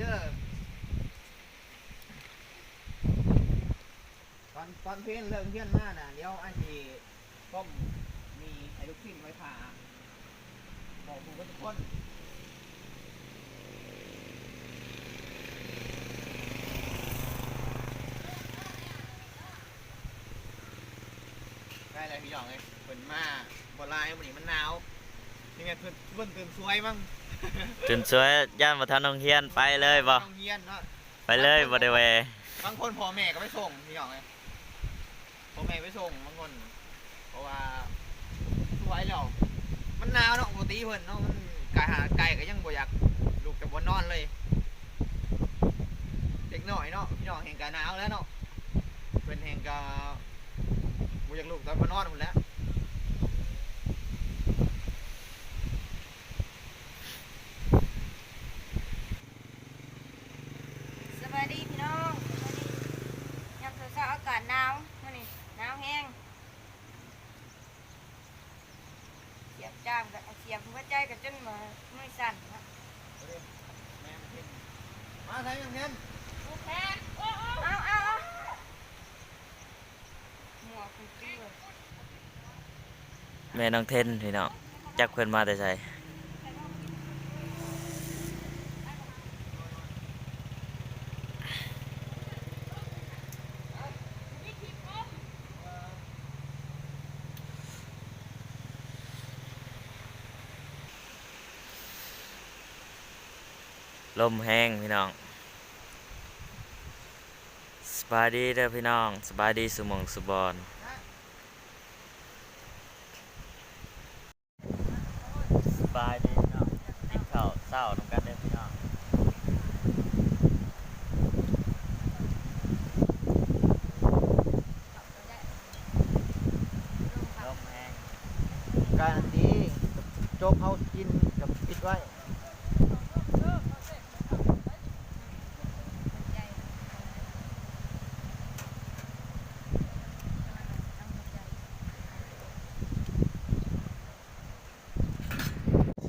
เด้อตอนเพลนเรื่องเพี้ยนมาน่ะเดี๋ยวไอ้ที่ต้มมีไอ้ลูกชิ้นไว้ผ่าบอกผมก็ทุกคนได้เลยพี่หยองเลยเปิดมาบอลลายวันนี้มันหนาวนี่ไงเพื่อนตื่นสวยมั้ง ตื่นสวยย่านมาทานโรงเรียนไปเลยบ่ โรงเรียนเนาะ ไปเลยบ่ได้แว บางคนพ่อแม่ก็ไปส่งพี่หยองเลยพ่อแม่ไปส่งบางคนเพราะว่าสวยแล้วมันหนาวเนาะปกติเพิ่นเนาะมันไก่ก็ยังบ่อยากลูกจะบ่นอนเลยเด็กหน่อยเนาะพี่น้องแห่งกะหนาวแล้วเนาะเพิ่นแห่งกะบ่อยากลูกแต่บ่นอนพุ่นแหล้ว สวัสดีพี่น้องสวัสดียามเช้าๆอากาศหนาวมื้อนี้หนาวแห้งเสียบจ้ามกับเสียบหัวใจกับจนมือสั่นนะ แม่มันเห็นมาใส่ยังเห็น เอาหัวคุณจื้อ แม่น้องเทนพี่น้องจักเพิ่นมาแต่ไสลมแห้งพี่น้องสบายดีเด้อพี่น้องสบายดีสุหมองสุบอนสบายดีพี่น้องกินข้าวเช้านำกันเด้อพี่น้องลมแห้ง การดีโจ๊กเขากินกับปิดไว้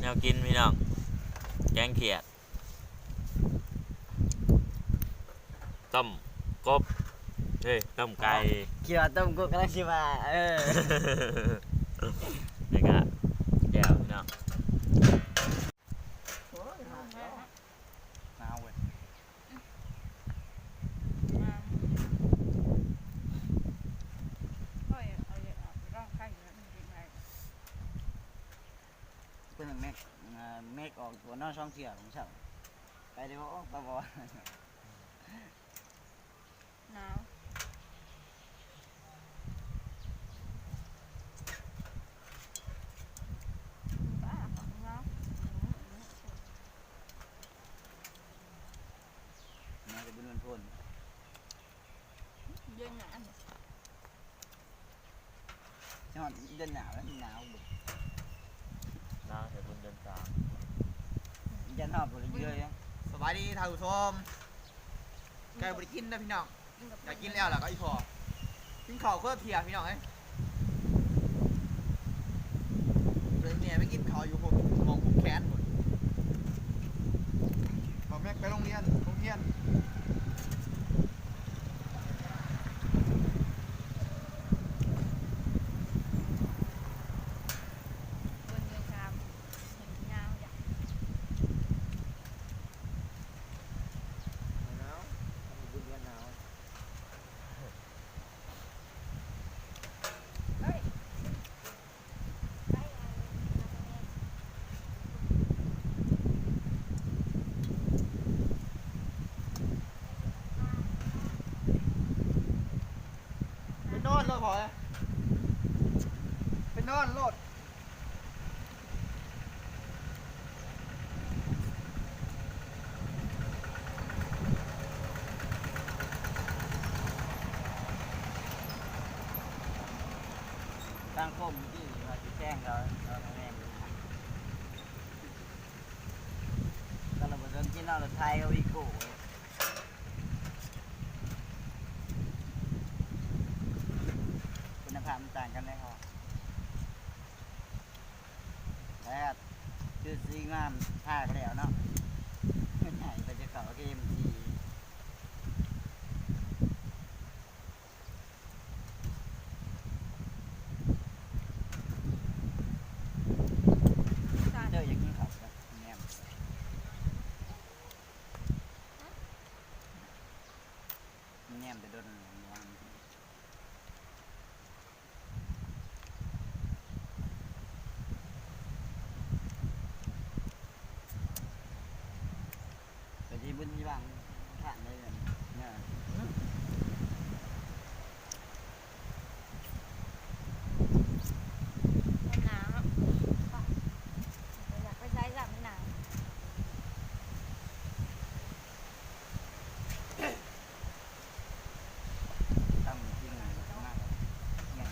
แนวกินพี่น้องแกงเขียดต้มกบเฮ้ยต้มไก่ เกี่ยวต้มกุ๊กกำลังสิมานี่ก็แก้วพี่น้อง หนาวเว้ย เพื่อนแม็กออกตัวนอกช่องเที่ยวของเช้าไปเดี๋ยวปะบอ หนาวบ้าของเรา แม่จะเป็นวันพ่น เย็นหนาว จังหวัดเดือนหนาวแล้วหนาวบุก น้าเดี๋ยวบุญเดินตาม ยันหอบหมดเลยเยอะยัง สบายดีท่านผู้ชมไก่บริกินนะพี่น้องอยากกินแล้วล่ะก็อีพอกินข้าวเพื่อเพียพี่น้องเอ้ยเดี๋ยวเนี่ยไปกินข้าวอยู่ผมมองผมแค้นหมดบอกแม่ไปโรงเรียนบนเรือชามเห็นยาวอย่าง หนาวบุญเรียนหนาว เฮ้ย ไปนอนเลยพอเลยไปนอนโลด ตั้งคมที่มาจะแจ้งเราแม่ตอนเราไปเดินที่นอกเราไทยเขาวิโก้คุณภาพมันต่างกันไหมครับแล้วคือสีงามท่าก็แล้วเนาะใหญ่ไปจะเขาที่ บุญมีบางผ่านเลยเนี่ย มันหนาวเนาะอยากไปใช้จ้ะมันหนาว ตั้งจริงนะมากเนี่ย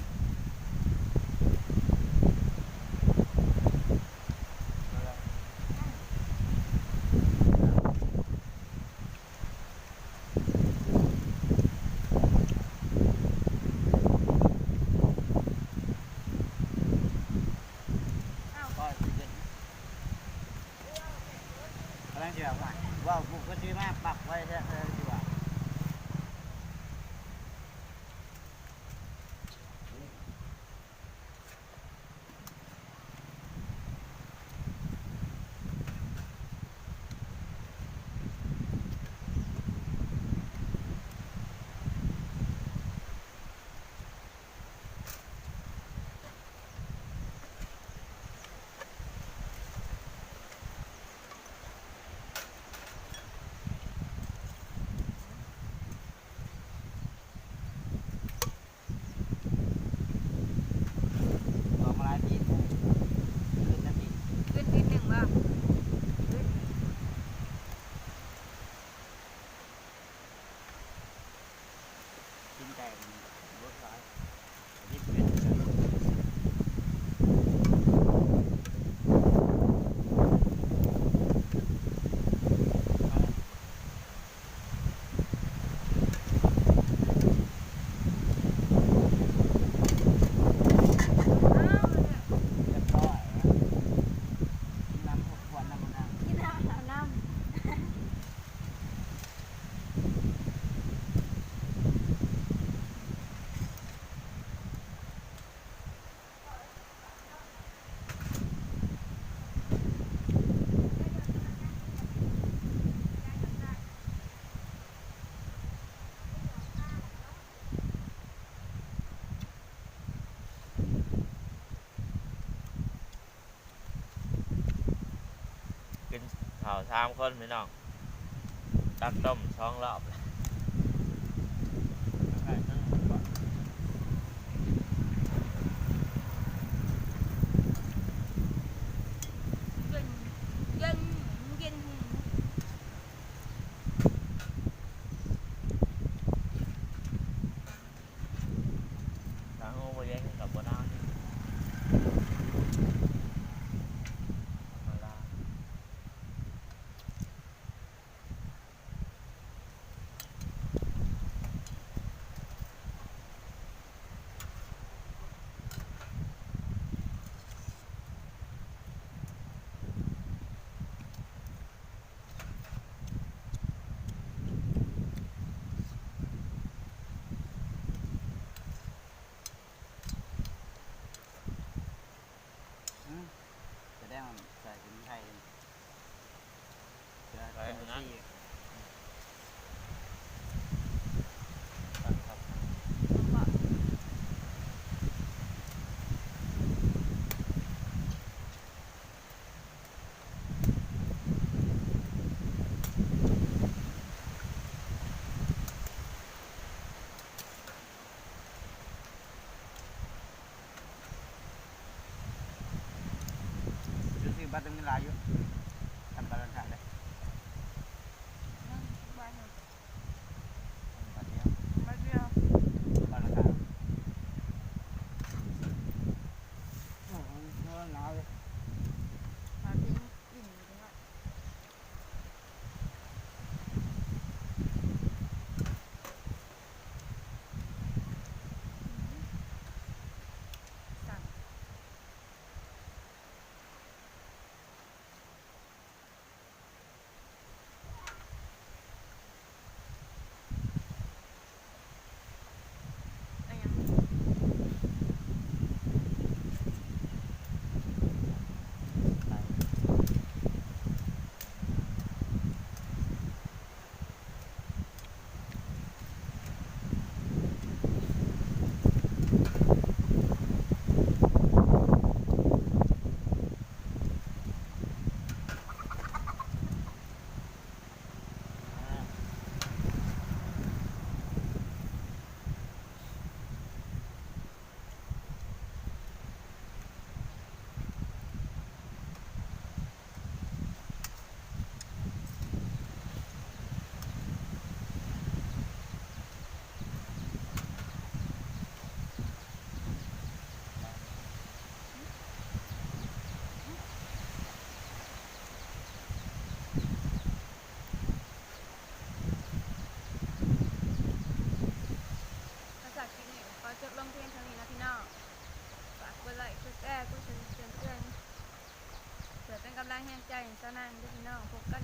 อ้าว ก็สิเด็ดกำลังจะแบบว่าบุกก็ซื้อมาปักไว้แท้ดีกว่า ต่อมาหลายปีขึ้นนาที ขึ้นนิดหนึ่งว่าขึ้น กินแต่รถร้ายที่เป็นเรียบร้อยน้ำหกขวดน้ำมันน้ำ กินน้ำอาบน้ำ กินข้าว3คนพี่น้องตักต้ม2รอบเลย เย็นเย็นเย็น ทางโอ้บ่แย่งกับบ่ได้ธรรมดา จะได้มันใส่ถึงไทยจะ ใส่อันนั้น ที่ ครับ จะซื้อบัตรเงินลายอยู่ทำบัตรราคาเลย บ้านเรา บัตรเดียว บ้านเดียว บัตรราคาโอ้โหหนาวเลย มาทิ้งกินอยู่ตรงนั้นสั่ง อจบลงเพียงเท่านี้นะพี่น้องฝากกดไลค์กดแชร์กดติดตามเพื่อนเพื่อเป็นกำลังแห่งใจให้เจ้านางด้วยพี่น้องพบกัน